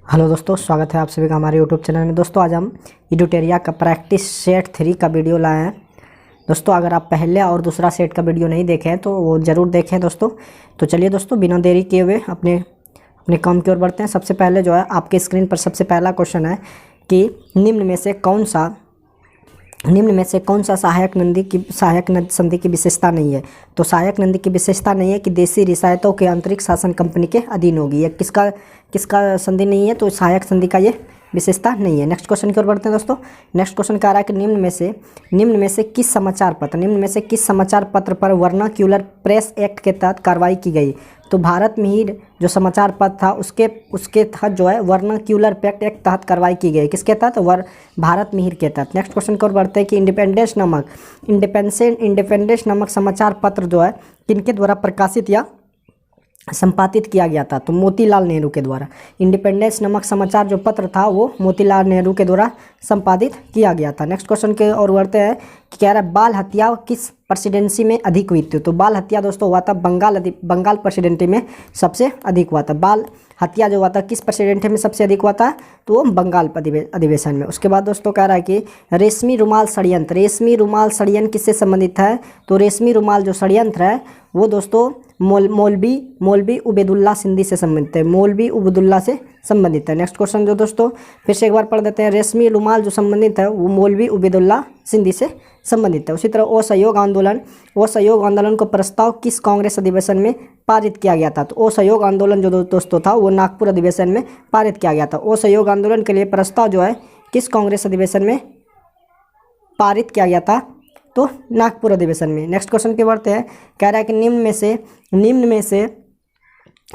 Hello दोस्तों, स्वागत है आप सभी का हमारे यूट्यूब चैनल में। दोस्तों आज हम इडुटेरिया का प्रैक्टिस सेट 3 का वीडियो लाए हैं। दोस्तों अगर आप पहले और दूसरा सेट का वीडियो नहीं देखे हैं तो वो ज़रूर देखें दोस्तों। तो चलिए दोस्तों, बिना देरी किए हुए अपने अपने काम की ओर बढ़ते हैं। सबसे पहले जो है आपके स्क्रीन पर सबसे पहला क्वेश्चन है कि निम्न में से कौन सा सहायक संधि की विशेषता नहीं है। तो सहायक संधि की विशेषता नहीं है कि देशी रियायतों के आंतरिक शासन कंपनी के अधीन होगी। ये किसका संधि नहीं है, तो सहायक संधि का ये विशेषता नहीं है। नेक्स्ट क्वेश्चन की ओर बढ़ते हैं दोस्तों। नेक्स्ट क्वेश्चन कह रहा है कि निम्न में से किस समाचार पत्र पर वर्नाक्यूलर प्रेस एक्ट के तहत कार्रवाई की गई। तो भारत मिहिर जो समाचार पत्र था उसके तहत जो है वर्नाक्यूलर एक्ट के तहत कार्रवाई की गई। किसके तहत? भारत मिहिर के तहत। नेक्स्ट क्वेश्चन की ओर बढ़ते हैं कि इंडिपेंडेंस नामक समाचार पत्र जो है किनके द्वारा प्रकाशित या संपादित किया गया था। तो मोतीलाल नेहरू के द्वारा। इंडिपेंडेंस नामक समाचार जो पत्र था वो मोतीलाल नेहरू के द्वारा संपादित किया गया था। नेक्स्ट क्वेश्चन के और बढ़ते हैं कि कह रहा है बाल हत्या किस प्रेसिडेंसी में अधिक हुई थी। तो बाल हत्या दोस्तों हुआ था बंगाल प्रेसिडेंसी में सबसे अधिक हुआ था। बाल हत्या जो हुआ था किस प्रेसिडेंसी में सबसे अधिक हुआ था, तो वो बंगाल अधिवेशन में। उसके बाद दोस्तों कह रहा है कि रेशमी रुमाल षड्यंत्र किससे संबंधित है। तो रेशमी रुमाल जो षड्यंत्र है वो दोस्तों मौलवी उबैदुल्ला सिंधी से संबंधित है। मौलवी उबैदुल्ला से संबंधित है। नेक्स्ट क्वेश्चन जो दोस्तों फिर से एक बार पढ़ देते हैं। रेशमी रुमाल जो संबंधित है वो मौलवी उबैदुल्ला सिंधी से संबंधित है। उसी तरह असहयोग आंदोलन को प्रस्ताव किस कांग्रेस अधिवेशन में पारित किया गया था। तो असहयोग आंदोलन जो दोस्तों था वो नागपुर अधिवेशन में पारित किया गया था। असहयोग आंदोलन के लिए प्रस्ताव जो है किस कांग्रेस अधिवेशन में पारित किया गया था, तो नागपुर अधिवेशन में। नेक्स्ट क्वेश्चन के बढ़ते हैं। कह रहा है कि निम्न में से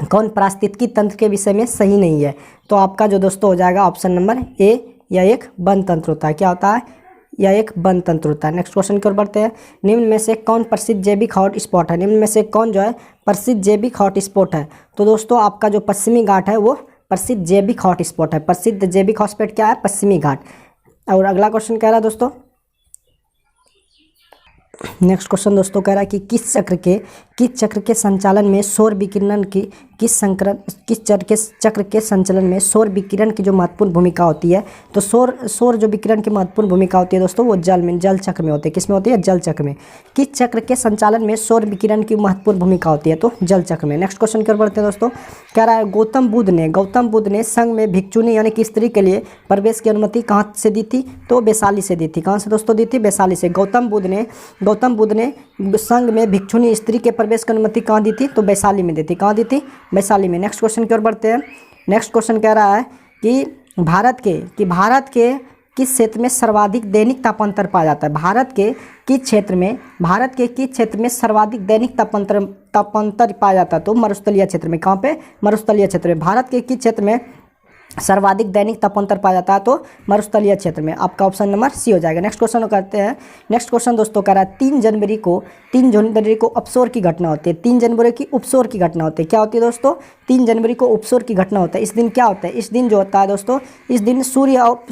कौन पारिस्थितिकी तंत्र के विषय में सही नहीं है। तो आपका जो दोस्तों हो जाएगा ऑप्शन नंबर ए, या एक वन तंत्र होता है। क्या होता है? या एक वन तंत्र होता है। नेक्स्ट क्वेश्चन की ओर बढ़ते हैं। निम्न में से कौन प्रसिद्ध जैविक हॉट स्पॉट है। निम्न में से कौन जो है प्रसिद्ध जैविक हॉट स्पॉट है। तो दोस्तों आपका जो पश्चिमी घाट है वो प्रसिद्ध जैविक हॉट स्पॉट है। प्रसिद्ध जैविक हॉट स्पॉट क्या है? पश्चिमी घाट। और अगला क्वेश्चन कह रहा है दोस्तों, नेक्स्ट क्वेश्चन दोस्तों कह रहा है कि किस चक्र के संचालन में सौर विकिरण की सौर विकिरण की जो महत्वपूर्ण भूमिका होती है। तो सौर जो विकिरण की महत्वपूर्ण भूमिका होती है दोस्तों वो जल चक्र में होती है। किस में होती है? जल चक्र में। किस चक्र के संचालन में सौर विकिरण की महत्वपूर्ण भूमिका होती है? तो जल चक्र में। नेक्स्ट क्वेश्चन की ओर बढ़ते हैं दोस्तों। कह रहा है गौतम बुद्ध ने संघ में भिक्षुनी यानी कि स्त्री के लिए प्रवेश की अनुमति कहाँ से दी थी? तो वैशाली से दी थी। कहाँ से दोस्तों दी थी? वैशाली से। गौतम बुद्ध ने संघ में भिक्षुनी स्त्री के प्रवेश की अनुमति कहाँ दी थी? तो वैशाली में दी थी। कहाँ दी थी? वैशाली में। नेक्स्ट क्वेश्चन की ओर बढ़ते हैं। नेक्स्ट क्वेश्चन कह रहा है कि भारत के किस क्षेत्र में सर्वाधिक दैनिक तापांतर पाया जाता है। भारत के किस क्षेत्र में सर्वाधिक दैनिक तापांतर पाया जाता है? तो मरुस्थलीय क्षेत्र में। कहाँ पे? मरुस्थलीय क्षेत्र में। भारत के किस क्षेत्र में सर्वाधिक दैनिक तापांतर पाया जाता है? तो मरुस्थलीय क्षेत्र में। आपका ऑप्शन नंबर सी हो जाएगा। नेक्स्ट क्वेश्चन करते हैं। नेक्स्ट क्वेश्चन दोस्तों कह रहा है 3 जनवरी को अपसोर की घटना होती है। 3 जनवरी की उपसोर की घटना होती है। क्या होती है दोस्तों? 3 जनवरी को उपसोर की घटना होता है। इस दिन क्या होता है? इस दिन जो होता है दोस्तों, इस दिन सूर्य और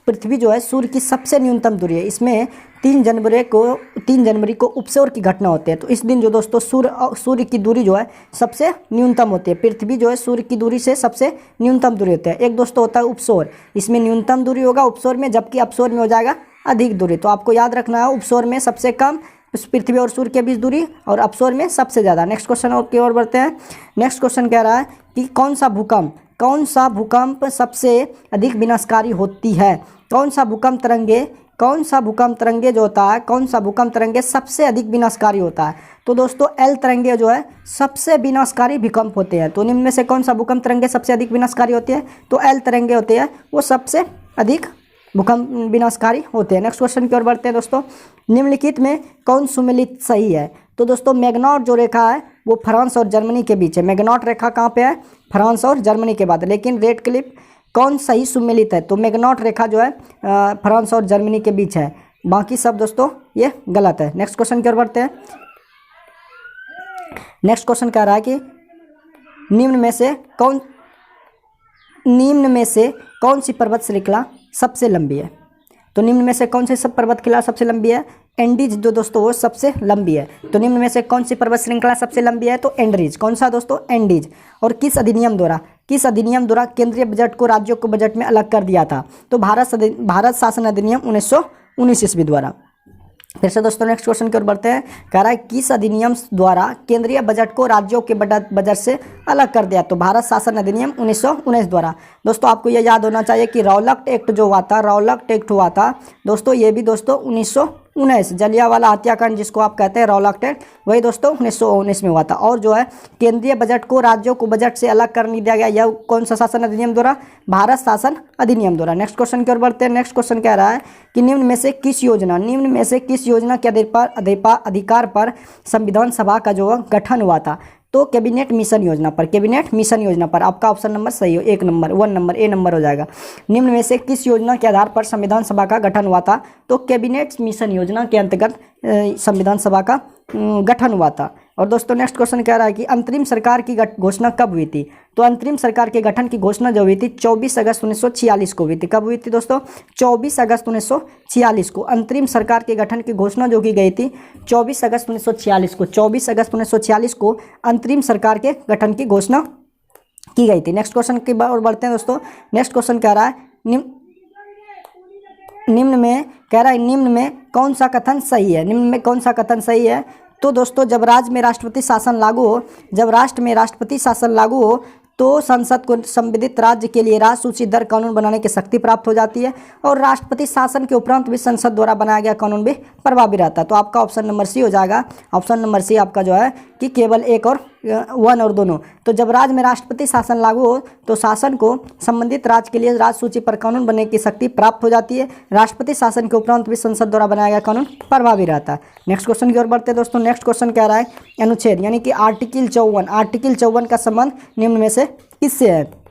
पृथ्वी जो है सूर्य की सबसे न्यूनतम दूरी है। इसमें 3 जनवरी को उपसौर की घटना होती है। तो इस दिन जो दोस्तों सूर्य की दूरी जो है सबसे न्यूनतम होती है। पृथ्वी जो है सूर्य की दूरी से सबसे न्यूनतम दूरी होती है। एक दोस्तों होता है उपसौर, इसमें न्यूनतम दूरी होगा उपसौर में, जबकि अपसौर में हो जाएगा अधिक दूरी। तो आपको याद रखना है उपसौर में सबसे कम पृथ्वी और सूर्य के बीच दूरी, और अपसौर में सबसे ज़्यादा। नेक्स्ट क्वेश्चन की ओर बढ़ते हैं। नेक्स्ट क्वेश्चन कह रहा है कि कौन सा भूकंप सबसे अधिक विनाशकारी होती है। कौन सा भूकंप तरंगे जो होता है, कौन सा भूकंप तरंगे सबसे अधिक विनाशकारी होता है? तो दोस्तों एल तरंगे जो है सबसे विनाशकारी भूकंप होते हैं। तो निम्न में से कौन सा भूकंप तरंगे सबसे अधिक विनाशकारी होती है? तो एल तरंगे होते हैं, वो सबसे अधिक भूकंप विनाशकारी होते हैं। नेक्स्ट क्वेश्चन की ओर बढ़ते हैं दोस्तों। निम्नलिखित में कौन सुमेलित सही है? तो दोस्तों मैग्नॉट जो रेखा है वो फ्रांस और जर्मनी के बीच है। मैग्नॉट रेखा कहाँ पे है? फ्रांस और जर्मनी के बाद। लेकिन रेड क्लिफ कौन सही सुमेलित है? तो मैग्नॉट रेखा जो है फ्रांस और जर्मनी के बीच है। बाकी सब दोस्तों ये गलत है। नेक्स्ट क्वेश्चन की ओर बढ़ते हैं। नेक्स्ट क्वेश्चन कह रहा है कि निम्न में से कौन सी पर्वत श्रृंखला सबसे लंबी है। तो निम्न में से कौन सी सब पर्वत श्रृंखला सबसे लंबी है? एंडीज जो दोस्तों वो सबसे लंबी है। तो निम्न में से कौन सी पर्वत श्रृंखला सबसे लंबी है? तो एंडरीज। कौन सा दोस्तों? एंडीज। और किस अधिनियम द्वारा केंद्रीय बजट को राज्यों के बजट में अलग कर दिया था? तो भारत शासन अधिनियम 1919 ईस्वी द्वारा। फिर से दोस्तों नेक्स्ट क्वेश्चन की ओर बढ़ते हैं। कह रहा है किस अधिनियम द्वारा केंद्रीय बजट को राज्यों के बजट से अलग कर दिया? तो भारत शासन अधिनियम 1919 द्वारा। दोस्तों आपको यह याद होना चाहिए कि रौलट एक्ट जो हुआ था दोस्तों, ये भी दोस्तों 1919, जलियांवाला हत्याकांड जिसको आप कहते हैं रौलट एक्ट, वही दोस्तों 1919 में हुआ था। और जो है केंद्रीय बजट को राज्यों को बजट से अलग कर दिया गया, यह कौन सा शासन अधिनियम द्वारा? भारत शासन अधिनियम द्वारा। नेक्स्ट क्वेश्चन की ओर बढ़ते हैं। नेक्स्ट क्वेश्चन कह रहा है कि निम्न में से किस योजना के अधिकार पर संविधान सभा का जो गठन हुआ था? तो कैबिनेट मिशन योजना पर आपका ऑप्शन नंबर सही हो, 1 नंबर ए नंबर हो जाएगा। निम्न में से किस योजना के आधार पर संविधान सभा का गठन हुआ था? तो कैबिनेट मिशन योजना के अंतर्गत संविधान सभा का गठन हुआ था। और दोस्तों नेक्स्ट क्वेश्चन कह रहा है कि अंतरिम सरकार की घोषणा कब हुई थी? तो अंतरिम सरकार के गठन की घोषणा जो हुई थी 24 अगस्त 1946 को हुई थी। कब हुई थी दोस्तों? 24 अगस्त 1946 को अंतरिम सरकार के गठन की घोषणा जो की गई थी 24 अगस्त 1946 को अंतरिम सरकार के गठन की घोषणा की गई थी। नेक्स्ट क्वेश्चन की ओर बढ़ते हैं दोस्तों। नेक्स्ट क्वेश्चन कह रहा है निम्न में कौन सा कथन सही है? तो दोस्तों जब राज्य में राष्ट्रपति शासन लागू हो तो संसद को संविधित राज्य के लिए राजसूची दर कानून बनाने की शक्ति प्राप्त हो जाती है और राष्ट्रपति शासन के उपरांत भी संसद द्वारा बनाया गया कानून भी प्रभावी रहता है। तो आपका ऑप्शन नंबर सी हो जाएगा। ऑप्शन नंबर सी आपका जो है कि केवल 1 और 1 और दोनों। तो जब राज्य में राष्ट्रपति शासन लागू हो तो शासन को संबंधित राज्य के लिए राजसूची पर कानून बनाने की शक्ति प्राप्त हो जाती है। राष्ट्रपति शासन के उपरांत भी संसद द्वारा बनाया गया कानून प्रभावी रहता है। नेक्स्ट क्वेश्चन की ओर बढ़ते हैं दोस्तों। नेक्स्ट क्वेश्चन कह रहा है अनुच्छेद यानी कि आर्टिकल 54 का संबंध निम्न में से किससे है?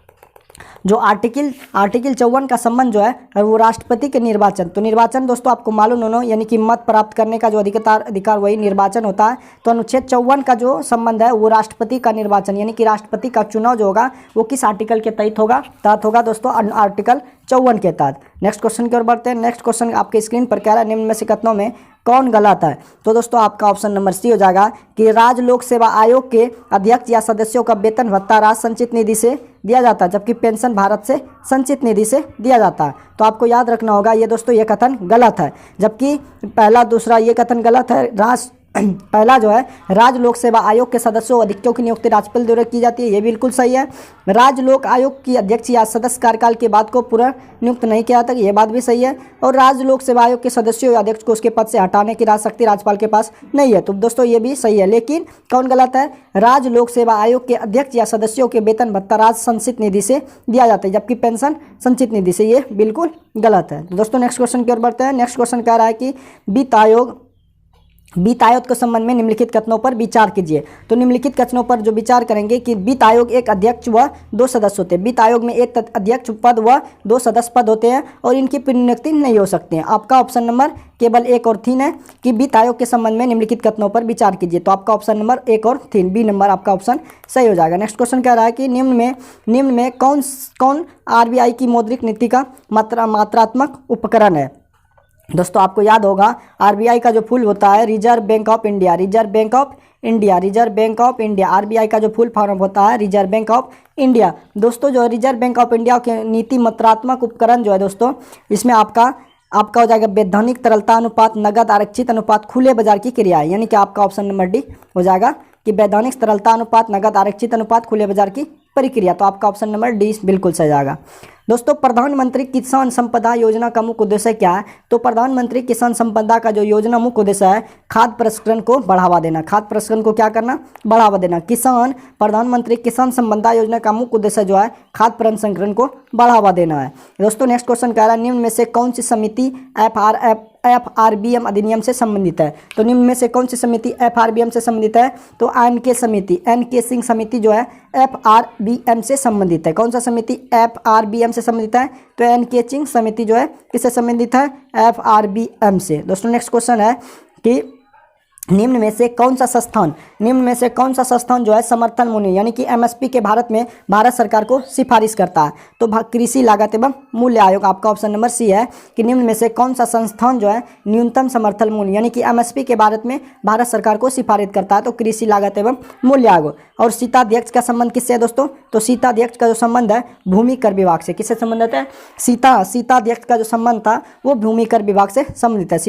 जो आर्टिकल 54 का संबंध जो है वो राष्ट्रपति के निर्वाचन। तो निर्वाचन दोस्तों आपको मालूम होना यानी कि मत प्राप्त करने का जो अधिकार वही निर्वाचन होता है। तो अनुच्छेद 54 का जो संबंध है वो राष्ट्रपति का निर्वाचन यानी कि राष्ट्रपति का चुनाव जो होगा वो किस आर्टिकल के तहत होगा दोस्तों? आर्टिकल 54 के तहत। नेक्स्ट क्वेश्चन की ओर बढ़ते हैं। नेक्स्ट क्वेश्चन आपके स्क्रीन पर कह रहा है निम्न में से कथनों में कौन गलत है? तो दोस्तों आपका ऑप्शन नंबर सी हो जाएगा कि राज्य लोक सेवा आयोग के अध्यक्ष या सदस्यों का वेतन भत्ता राष्ट्र संचित निधि से दिया जाता है, जबकि पेंशन भारत से संचित निधि से दिया जाता है। तो आपको याद रखना होगा ये दोस्तों ये कथन गलत है, जबकि दूसरा ये कथन गलत है। पहला जो है राज्य लोक सेवा आयोग के सदस्यों व अध्यक्षों की नियुक्ति राज्यपाल द्वारा की जाती है, ये बिल्कुल सही है। राज्य लोक आयोग की अध्यक्ष या सदस्य कार्यकाल के बाद को पूरा नियुक्त नहीं किया जाता, ये बात भी सही है। और राज्य लोक सेवा आयोग के सदस्यों या अध्यक्ष को उसके पद से हटाने की राजशक्ति राज्यपाल के पास नहीं है। तो दोस्तों ये भी सही है, लेकिन कौन गलत है? राज्य लोक सेवा आयोग के अध्यक्ष या सदस्यों के वेतन भत्ता राज्य संचित निधि से दिया जाता है, जबकि पेंशन संचित निधि से, ये बिल्कुल गलत है। तो दोस्तों नेक्स्ट क्वेश्चन की ओर बढ़ते हैं। नेक्स्ट क्वेश्चन कह रहा है कि वित्त आयोग के संबंध में निम्नलिखित कथनों पर विचार कीजिए। तो निम्नलिखित कथनों पर जो विचार करेंगे कि वित्त आयोग एक अध्यक्ष व 2 सदस्य होते हैं। वित्त आयोग में एक अध्यक्ष पद व 2 सदस्य पद होते हैं और इनकी पुनर्नियुक्ति नहीं हो सकती है। आपका ऑप्शन नंबर केवल 1 और 3 है कि वित्त आयोग के संबंध में निम्नलिखित कथनों पर विचार कीजिए। तो आपका ऑप्शन नंबर 1 और 3 बी नंबर आपका ऑप्शन सही हो जाएगा। नेक्स्ट क्वेश्चन कह रहा है कि निम्न में कौन RBI की मौद्रिक नीति का मात्रात्मक उपकरण है? दोस्तों आपको याद होगा RBI का जो फुल होता है reserve bank of India. RBI का जो फुल फॉर्म होता है रिजर्व बैंक ऑफ इंडिया। दोस्तों जो रिजर्व बैंक ऑफ इंडिया के नीति मात्रात्मक उपकरण जो है दोस्तों, इसमें आपका हो जाएगा वैधानिक तरलता अनुपात, नगद आरक्षित अनुपात, खुले बाजार की क्रिया, यानी कि आपका ऑप्शन नंबर डी हो जाएगा कि वैधानिक तरलता अनुपात, नगद आरक्षित अनुपात, खुले बाजार की प्रक्रिया। तो आपका ऑप्शन नंबर डी बिल्कुल सही जाएगा। दोस्तों प्रधानमंत्री किसान संपदा योजना का मुख्य उद्देश्य क्या है? तो प्रधानमंत्री किसान संपदा का जो योजना मुख्य उद्देश्य है खाद्य प्रसंस्करण को बढ़ावा देना। खाद्य प्रसंस्करण को क्या करना? बढ़ावा देना। प्रधानमंत्री किसान संपदा योजना का मुख्य उद्देश्य जो है खाद्य प्रसंस्करण को बढ़ावा देना है। दोस्तों नेक्स्ट क्वेश्चन कह रहा है निम्न में से कौन सी समिति FRBM अधिनियम से संबंधित है? तो निम्न में से कौन सी समिति FRBM से संबंधित है? तो NK सिंह समिति जो है FRBM से संबंधित है। कौन सा समिति FRBM से संबंधित है? तो NK सिंह समिति जो है किससे संबंधित है? FRBM से। दोस्तों नेक्स्ट क्वेश्चन है कि निम्न में से कौन सा संस्थान जो है समर्थन मूल्य यानी कि एमएसपी के भारत में भारत सरकार को सिफारिश करता है? तो कृषि लागत एवं मूल्य आयोग। आपका ऑप्शन नंबर सी है कि निम्न में से कौन सा संस्थान जो है न्यूनतम समर्थन मूल्य यानी कि एमएसपी के भारत में भारत सरकार को सिफारिश करता है? तो कृषि लागत एवं मूल्य आयोग। और सीताध्यक्ष का संबंध किससे है दोस्तों? तो सीताध्यक्ष का जो संबंध है भूमि कर विभाग से। किससे संबंधित है? सीताध्यक्ष का जो संबंध था वो भूमि कर विभाग से संबंधित है।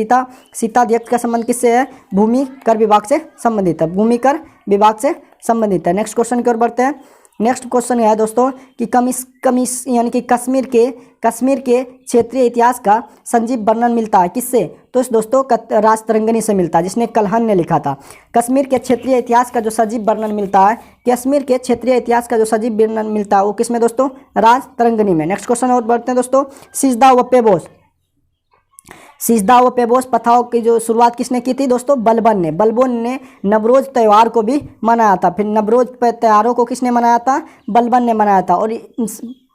सीताध्यक्ष का संबंध किससे है? भूमि कर विभाग से संबंधित है, भूमि कर विभाग से संबंधित है। नेक्स्ट क्वेश्चन की ओर बढ़ते हैं। नेक्स्ट क्वेश्चन है दोस्तों कि यानी कि कश्मीर के क्षेत्रीय इतिहास का संजीव वर्णन मिलता है किससे? तो इस दोस्तों राजतरंगिणी से मिलता है, जिसने कल्हण ने लिखा था। कश्मीर के क्षेत्रीय इतिहास का जो सजीव वर्णन मिलता है, कश्मीर के क्षेत्रीय इतिहास का जो सजीव वर्णन मिलता है वो किसमें दोस्तों? राजतरंगिणी में। नेक्स्ट क्वेश्चन और बढ़ते हैं दोस्तों। सिजदा व पेबोस प्रथाओं की जो शुरुआत किसने की थी दोस्तों? बलबन ने नवरोज त्यौहार को भी मनाया था। फिर नवरोज त्योहारों को किसने मनाया था? बलबन ने मनाया था। और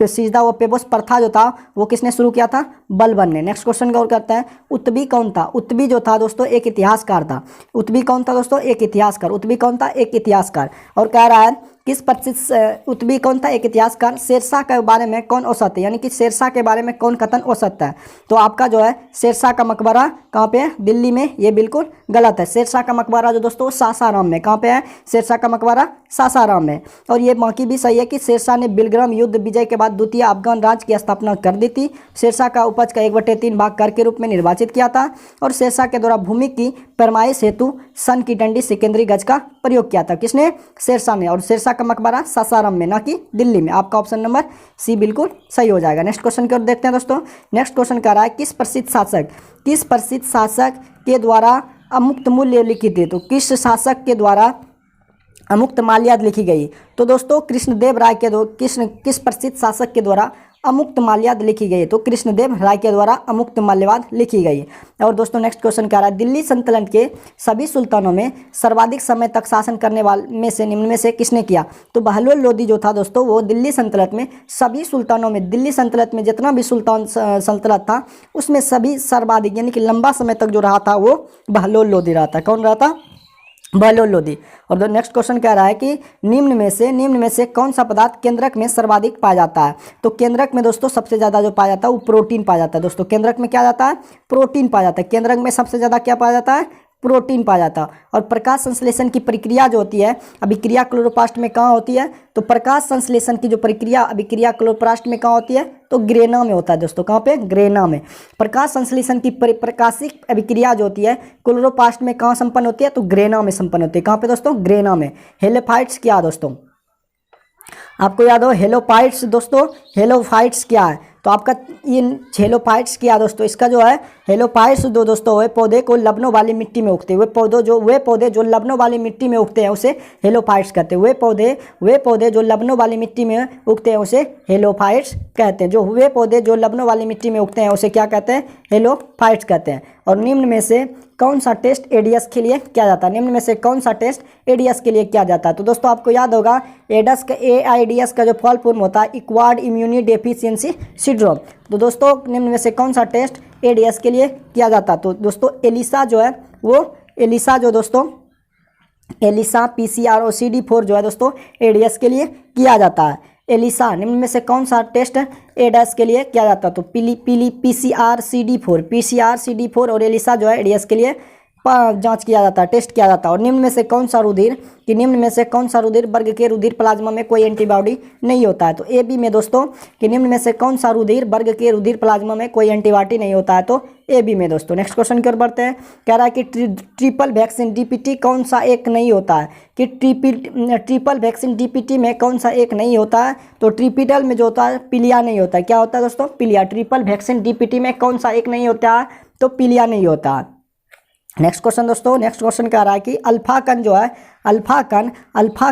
सिजदा व पेबोस प्रथा जो था वो किसने शुरू किया था? बलबन ने। नेक्स्ट क्वेश्चन की ओर करते हैं। उत्बी कौन था? उत्बी जो था दोस्तों एक इतिहासकार था। उत्बी कौन था दोस्तों? एक इतिहासकार। उत्बी कौन था? एक इतिहासकार। और कह रहा है किस प्रसिद्ध उत्बी कौन था? एक इतिहासकार। शेरशाह के बारे में कौन औसत है यानी कि शेरशाह के बारे में कौन कथन औसत है? तो आपका जो है शेरशाह का मकबरा कहाँ पे है? दिल्ली में। ये बिल्कुल गलत है। शेरशाह का मकबरा जो दोस्तों सासाराम में। कहाँ पे है? शेरशाह का मकबरा सासाराम में। और ये बाकी भी सही है कि शेरशाह ने बिलग्राम युद्ध विजय के बाद द्वितीय अफगान राज्य की स्थापना कर दी थी। शेरशाह का उपज का 1/3 भाग कर के रूप में निर्वाचित किया था। और शेरशाह के द्वारा भूमि की पैमाइश हेतु सन की डंडी सिकंदरी गज का प्रयोग किया था। किसने? शेरशाह ने। और शेरशाह का मकबरा सासाराम में, ना कि दिल्ली में। आपका ऑप्शन नंबर सी बिल्कुल सही हो जाएगा। नेक्स्ट क्वेश्चन की ओर देखते हैं दोस्तों। नेक्स्ट क्वेश्चन कह रहा है किस प्रसिद्ध शासक के द्वारा अमुक्त मूल्य लिखी थी? तो किस शासक के द्वारा अमुक्त माल्याद लिखी गई? तो दोस्तों कृष्णदेव राय के किस प्रसिद्ध शासक के द्वारा अमुक्त माल्याद लिखी गई? तो कृष्णदेव राय के द्वारा अमुक्त माल्याद लिखी गई। और दोस्तों नेक्स्ट क्वेश्चन कह रहा है दिल्ली सल्तनत के सभी सुल्तानों में सर्वाधिक समय तक शासन करने वाले में से निम्न में से किसने किया? तो बहलोल लोदी जो था दोस्तों वो दिल्ली सल्तनत में सभी सुल्तानों में, दिल्ली सल्तनत में जितना भी सुल्तान सल्तनत था उसमें सभी सर्वाधिक यानी कि लंबा समय तक जो रहा था वो बहलोल लोदी रहा था। कौन रहा था? बहलोल लोदी। और नेक्स्ट क्वेश्चन कह रहा है कि निम्न में से कौन सा पदार्थ केंद्रक में सर्वाधिक पाया जाता है? तो केंद्रक में दोस्तों सबसे ज़्यादा जो पाया जाता है वो प्रोटीन पाया जाता है। दोस्तों केंद्रक में क्या जाता है? प्रोटीन पाया जाता है। केंद्रक में सबसे ज़्यादा क्या पाया जाता है? प्रोटीन पाया जाता है। और प्रकाश संश्लेषण की प्रक्रिया जो होती है अभिक्रिया क्लोरोप्लास्ट में कहाँ होती है? तो प्रकाश संश्लेषण की जो प्रक्रिया अभिक्रिया क्लोरोप्लास्ट में कहाँ होती है? तो ग्रेना में होता है दोस्तों। कहाँ पे? ग्रेना में। प्रकाश संश्लेषण की प्रकाशिक अभिक्रिया जो होती है क्लोरोप्लास्ट में कहाँ संपन्न होती है? तो ग्रेना में संपन्न होती है। कहाँ पे दोस्तों? ग्रेना में। हेलोफाइट्स क्या दोस्तों? आपको याद हो हेलोफाइट्स दोस्तों? हेलोफाइट्स क्या है? तो आपका ये हेलोफाइट्स क्या दोस्तों? इसका जो है हेलोफाइट्स दो दोस्तों वे पौधे को लवणों वाली मिट्टी में उगते हैं। वे पौधे जो लवणों वाली मिट्टी में उगते हैं उसे हेलोफाइट्स कहते हैं। वे पौधे जो लवणों वाली मिट्टी में उगते हैं उसे हेलोफाइट्स कहते हैं। वे पौधे जो लवणों वाली मिट्टी में उगते हैं उसे क्या कहते हैं? हेलोफाइट्स कहते हैं। और निम्न में से कौन सा टेस्ट एडीएस के लिए किया जाता है? निम्न में से कौन सा टेस्ट एडीएस के लिए किया जाता है? तो दोस्तों आपको याद होगा एआईडीएस का जो फुल फॉर्म होता है एक्वायर्ड इम्यूनी डेफिशिएंसी सिंड्रोम। तो दोस्तों निम्न में से कौन सा टेस्ट एडीएस के लिए किया जाता है? तो दोस्तों एलिसा पीसीआर और CD4 जो है दोस्तों एडीएस के लिए किया जाता है। एलिसा निम्न में से कौन सा टेस्ट एडीएस के लिए किया जाता है? तो पीसीआर CD4 और एलिसा जो है एडीएस के लिए जांच किया जाता है, टेस्ट किया जाता है। और निम्न में से कौन सा रुधिर वर्ग के रुधिर प्लाज्मा में कोई एंटीबॉडी नहीं होता है? तो ए बी में दोस्तों कि निम्न में से कौन सा रुधिर वर्ग के रुधिर प्लाज्मा में कोई एंटीबॉडी नहीं होता है? तो ए बी में दोस्तों। नेक्स्ट क्वेश्चन की ओर बढ़ते हैं। कह रहा है कि ट्रिपल वैक्सीन डीपीटी कौन सा एक नहीं होता है? कि ट्रिपल वैक्सीन डीपीटी में कौन सा एक नहीं होता है? तो ट्रिपिटल में जो होता है पिलिया नहीं होता है। क्या होता है दोस्तों? पिलिया। ट्रिपल वैक्सीन डीपीटी में कौन सा एक नहीं होता है? तो पिलिया नहीं होता है। नेक्स्ट क्वेश्चन दोस्तों, नेक्स्ट क्वेश्चन कह रहा है कि अल्फा कण जो है अल्फा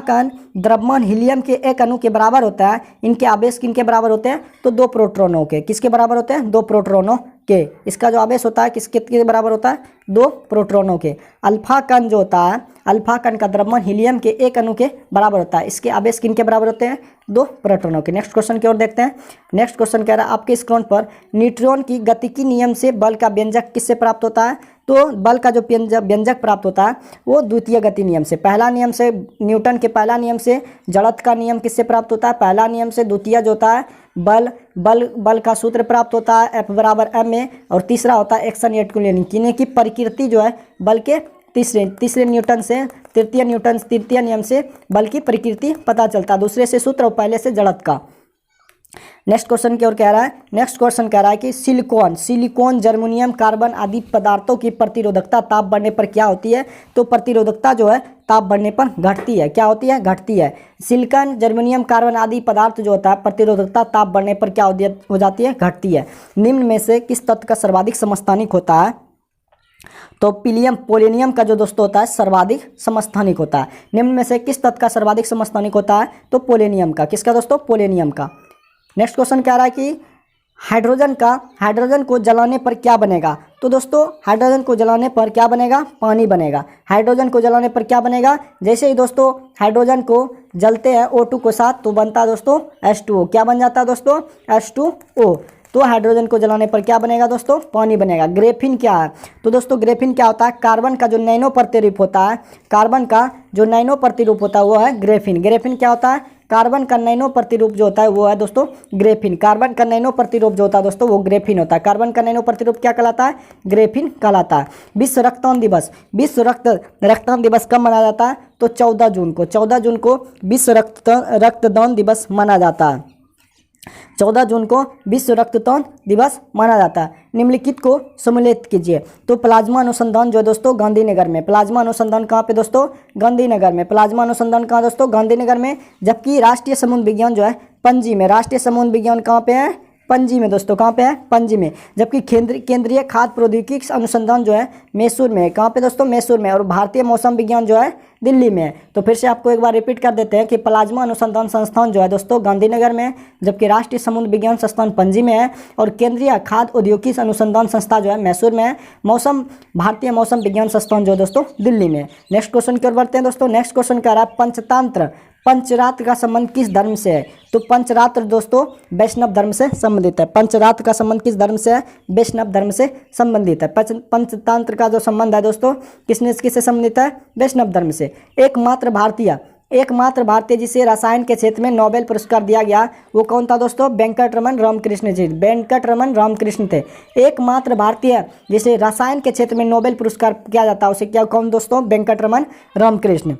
कण द्रव्यमान हीलियम के एक अणु के बराबर होता है। इनके आवेश किनके बराबर होते हैं? तो 2 प्रोटॉनों के। किसके बराबर होते हैं? 2 प्रोटॉनों के। इसका जो आवेश होता है किसके बराबर होता है? 2 प्रोटॉनों के। अल्फा कण जो होता है, अल्फा कण का द्रव्यमान हीलियम के 1 अणु के बराबर होता है। इसके आवेश किन के बराबर होते हैं? 2 प्रोटॉनों के। नेक्स्ट क्वेश्चन की ओर देखते हैं। नेक्स्ट क्वेश्चन कह रहा है आपके स्क्रीन पर न्यूट्रॉन की गतिकी नियम से बल का व्यंजक किससे प्राप्त होता है? तो बल का जो व्यंजक प्राप्त होता है वो द्वितीय गति नियम से। पहला नियम से, न्यूटन के पहला नियम से जड़त्व का नियम किससे प्राप्त होता है? पहला नियम से। द्वितीय जो होता है बल का सूत्र प्राप्त होता है F बराबर ma। और तीसरा होता है एक्शन यानी कि प्रकृति जो है बल के तीसरे न्यूटन से तृतीय नियम से बल की प्रकृति पता चलता। दूसरे से सूत्र और पहले से जड़त्व का। नेक्स्ट क्वेश्चन की ओर कह रहा है। नेक्स्ट क्वेश्चन कह रहा है कि सिलिकॉन, जर्मेनियम, कार्बन आदि पदार्थों की प्रतिरोधकता ताप बढ़ने पर क्या होती है? तो प्रतिरोधकता जो है ताप बढ़ने पर घटती है। क्या होती है? घटती है। सिलिकॉन, जर्मेनियम, कार्बन आदि पदार्थ जो होता है प्रतिरोधकता ताप बढ़ने पर क्या हो जाती है? घटती है। निम्न में से किस तत्व का सर्वाधिक समस्थानिक होता है? तो पोलेनियम का जो दोस्तों होता है सर्वाधिक समस्थानिक होता है। निम्न में से किस तत्व का सर्वाधिक समस्थानिक होता है? तो पोलेनियम का। किसका दोस्तों? पोलेनियम का। नेक्स्ट क्वेश्चन कह रहा है कि हाइड्रोजन को जलाने पर क्या बनेगा? तो दोस्तों हाइड्रोजन को जलाने पर क्या बनेगा? पानी बनेगा। हाइड्रोजन को जलाने पर क्या बनेगा? जैसे ही दोस्तों हाइड्रोजन को जलते हैं O2 के साथ तो बनता है दोस्तों H2O। क्या बन जाता है दोस्तों? H2O। तो हाइड्रोजन को जलाने पर क्या बनेगा दोस्तों? पानी बनेगा। ग्रेफिन क्या है? तो दोस्तों ग्रेफिन क्या होता है? कार्बन का जो नैनो प्रतिरूप होता है, कार्बन का जो नैनो प्रतिरूप होता है वो है ग्रेफिन। ग्रेफिन क्या होता है? कार्बन का नैनो प्रतिरूप जो होता है वो है दोस्तों ग्रेफिन। कार्बन का नैनो प्रतिरूप जो होता है दोस्तों वो ग्रेफिन होता है। कार्बन का नैनो प्रतिरूप क्या कहलाता है? ग्रेफिन कहलाता है। विश्व रक्तदान दिवस कब मनाया जाता है? तो 14 जून को। 14 जून को विश्व रक्तदान दिवस माना जाता है। 14 जून को विश्व रक्तदान दिवस माना जाता है। निम्नलिखित को सम्मिलित कीजिए। तो प्लाज्मा अनुसंधान जो है दोस्तों गांधीनगर में। प्लाज्मा अनुसंधान कहाँ पे दोस्तों? गांधीनगर में। प्लाज्मा अनुसंधान कहाँ दोस्तों? गांधीनगर में। जबकि राष्ट्रीय समुद्र विज्ञान जो है पणजी में। राष्ट्रीय समुद्र विज्ञान कहाँ पे है? पणजी में दोस्तों। कहाँ पे है? पणजी में। जबकि केंद्रीय खाद्य प्रौद्योगिकी अनुसंधान जो है मैसूर में। कहाँ पे दोस्तों? मैसूर में। और भारतीय मौसम विज्ञान जो है दिल्ली में। तो फिर से आपको एक बार रिपीट कर देते हैं कि प्लाज्मा अनुसंधान संस्थान जो है दोस्तों गांधीनगर में, जबकि राष्ट्रीय समुद्र विज्ञान संस्थान पणजी में है, और केंद्रीय खाद्य औद्योगिक अनुसंधान संस्था जो है मैसूर में है। भारतीय मौसम विज्ञान संस्थान जो है दोस्तों दिल्ली में। नेक्स्ट क्वेश्चन की ओर बढ़ते हैं दोस्तों। नेक्स्ट क्वेश्चन कह रहा है पंचरात्र का संबंध किस धर्म से है? तो पंचरात्र दोस्तों वैष्णव धर्म से संबंधित है। पंचरात्र का संबंध किस धर्म से है? वैष्णव धर्म से संबंधित है। पंचतंत्र का जो संबंध है दोस्तों किससे संबंधित है? वैष्णव धर्म से। एकमात्र भारतीय जिसे रसायन के क्षेत्र में नोबेल पुरस्कार दिया गया वो कौन था दोस्तों? वेंकटरमन रामकृष्ण जी। वेंकटरमन रामकृष्ण थे एकमात्र भारतीय जिसे रसायन के क्षेत्र में नोबेल पुरस्कार किया जाता है। उसे क्या कौन दोस्तों? वेंकटरमन रामकृष्ण।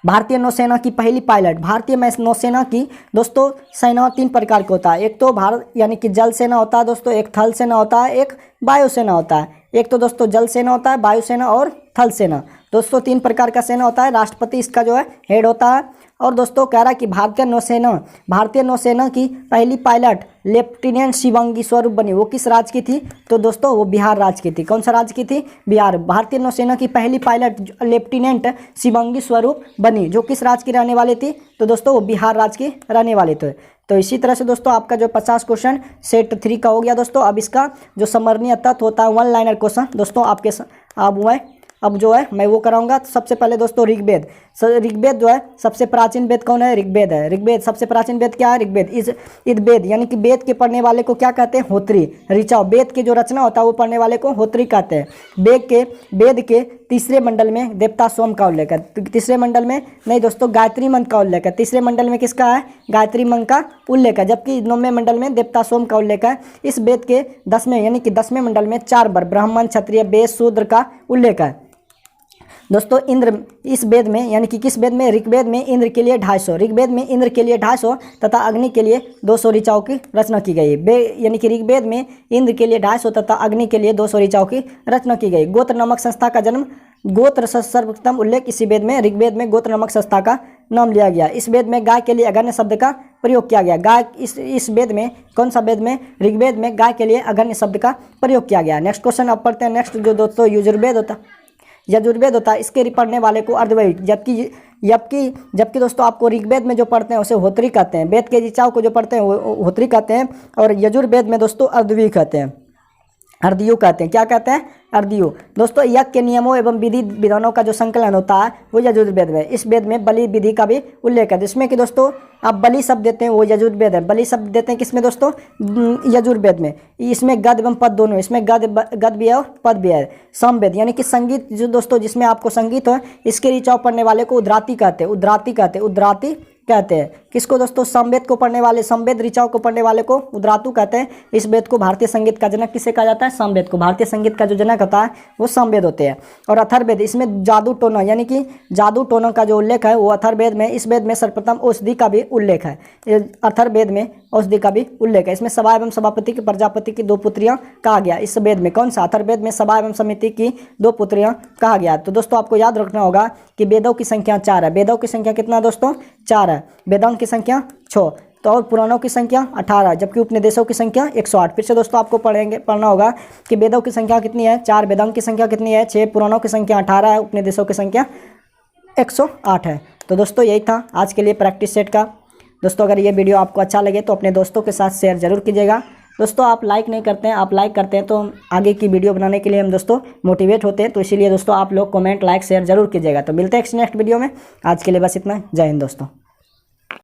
भारतीय नौसेना की पहली पायलट। भारतीय नौसेना की दोस्तों सेना 3 प्रकार की होता है। एक तो भारत यानी कि जल सेना होता है दोस्तों, एक थल सेना होता है, एक वायुसेना होता है। एक तो दोस्तों जल सेना होता है, वायुसेना और थल सेना। दोस्तों 3 प्रकार का सेना होता है। राष्ट्रपति इसका जो है हेड होता है। और दोस्तों कह रहा है कि भारतीय नौसेना की पहली पायलट लेफ्टिनेंट शिवांगी स्वरूप बनी। वो किस राज्य की थी? तो दोस्तों वो बिहार राज्य की थी। कौन सा राज्य की थी? बिहार। भारतीय नौसेना की पहली पायलट लेफ्टिनेंट शिवांगी स्वरूप बनी, जो किस राज्य की रहने वाली थी? तो दोस्तों वो बिहार राज्य की रहने वाले थे। तो इसी तरह से दोस्तों आपका जो 50 क्वेश्चन सेट 3 का हो गया दोस्तों। अब इसका जो समरणीय तत्व होता है 1 लाइनर क्वेश्चन दोस्तों आपके अब जो है मैं वो कराऊंगा। तो सबसे पहले दोस्तों ऋग्वेद जो है सबसे प्राचीन वेद कौन है? ऋग्वेद है। ऋग्वेद सबसे प्राचीन वेद क्या है? ऋग्वेद। इस वेद यानी कि वेद के पढ़ने वाले को क्या कहते हैं? होत्री। ऋचाव वेद के जो रचना होता है वो पढ़ने वाले को होत्री कहते हैं। वेद के तीसरे मंडल में देवता सोम का उल्लेख है। तीसरे मंडल में नहीं दोस्तों गायत्री मंत्र का उल्लेख है। तीसरे मंडल में किसका है? गायत्री मंत्र का उल्लेख है। जबकि 9वें मंडल में देवता सोम का उल्लेख है। इस वेद के 10वें मंडल में 4 बार ब्राह्मण, क्षत्रिय, वैश्य, शूद्र का उल्लेख है। दोस्तों इंद्र इस वेद में यानी कि किस वेद में? ऋग्वेद में इंद्र के लिए 250, ऋग्वेद में इंद्र के लिए 250 तथा अग्नि के लिए 200 ऋचाओं की रचना की गई। यानी कि ऋग्वेद में इंद्र के लिए 250 तथा अग्नि के लिए 200 ऋचाओं की रचना की गई। गोत्र नामक संस्था का जन्म गोत्र सर्वप्रथम उल्लेख इसी वेद में ऋग्वेद में गोत्र नामक संस्था का नाम लिया गया। इस वेद में गाय के लिए अगण्य शब्द का प्रयोग किया गया। गाय इस वेद में कौन सा वेद में? ऋग्वेद में गाय के लिए अगण्य शब्द का प्रयोग किया गया। नेक्स्ट क्वेश्चन अब पढ़ते हैं। नेक्स्ट जो दोस्तों यजुर्वेद होता है इसके पढ़ने वाले को अर्धवैदिक, जबकि दोस्तों आपको ऋग्वेद में जो पढ़ते हैं उसे होत्री कहते हैं। वेद के ऋचाओं को जो पढ़ते हैं वो होत्री कहते हैं, और यजुर्वेद में दोस्तों अर्धवैदिक कहते हैं। अर्दियों कहते हैं। क्या कहते हैं? अर्दियों। दोस्तों यज्ञ के नियमों एवं विधि विधानों का जो संकलन होता है वो यजुर्वेद में। इस वेद में बलि विधि का भी उल्लेख है, जिसमें कि दोस्तों आप बलि शब्द देते हैं वो यजुर्वेद है। बलि शब्द देते हैं किसमें दोस्तों? यजुर्वेद में। इसमें गद एवं पद दोनों, इसमें गद भी है और पद भी है। सामवेद यानी कि संगीत जो दोस्तों जिसमें आपको संगीत हो, इसके ऋचाओं पढ़ने वाले को उद्राती कहते हैं। उद्राती कहते हैं किसको दोस्तों? सामवेद को पढ़ने वाले, सामवेद ऋचाओं को पढ़ने वाले को उद्रातु कहते हैं। इस वेद को भारतीय संगीत का जनक किसे कहा जाता है? सामवेद को। भारतीय संगीत का जो जनक होता है वो सामवेद होते हैं। और अथर्ववेद, इसमें जादू टोना यानी कि जादू टोना का जो उल्लेख है वो अथर्ववेद में। इस वेद में सर्वप्रथम औषधि का भी उल्लेख है। अथर्ववेद में औषधि का भी उल्लेख है। इसमें सभा एवं सभापति की प्रजापति की 2 पुत्रियां कहा गया। इस वेद में कौन सा? अथर्ववेद में सभा एवं समिति की 2 पुत्रियां कहा गया। तो दोस्तों आपको याद रखना होगा कि वेदों की संख्या 4 है। वेदों की संख्या कितना दोस्तों? 4 है। वेदांग की संख्या 6, तो और पुराणों की संख्या 18, जबकि उपनिदेशों की संख्या 108। फिर से दोस्तों आपको पढ़ना होगा कि वेदों की संख्या कितनी है? 4, वेदांग की संख्या कितनी है? 6, पुराणों की संख्या 18 है, उपनिदेशों की संख्या 108 है। तो दोस्तों यही था आज के लिए प्रैक्टिस सेट का। दोस्तों अगर ये वीडियो आपको अच्छा लगे तो अपने दोस्तों के साथ शेयर जरूर कीजिएगा। दोस्तों आप लाइक नहीं करते हैं, आप लाइक करते हैं तो आगे की वीडियो बनाने के लिए हम दोस्तों मोटिवेट होते हैं। तो इसीलिए दोस्तों आप लोग कमेंट, लाइक, शेयर जरूर कीजिएगा। तो मिलते हैं नेक्स्ट वीडियो में। आज के लिए बस इतना। जय हिंद दोस्तों।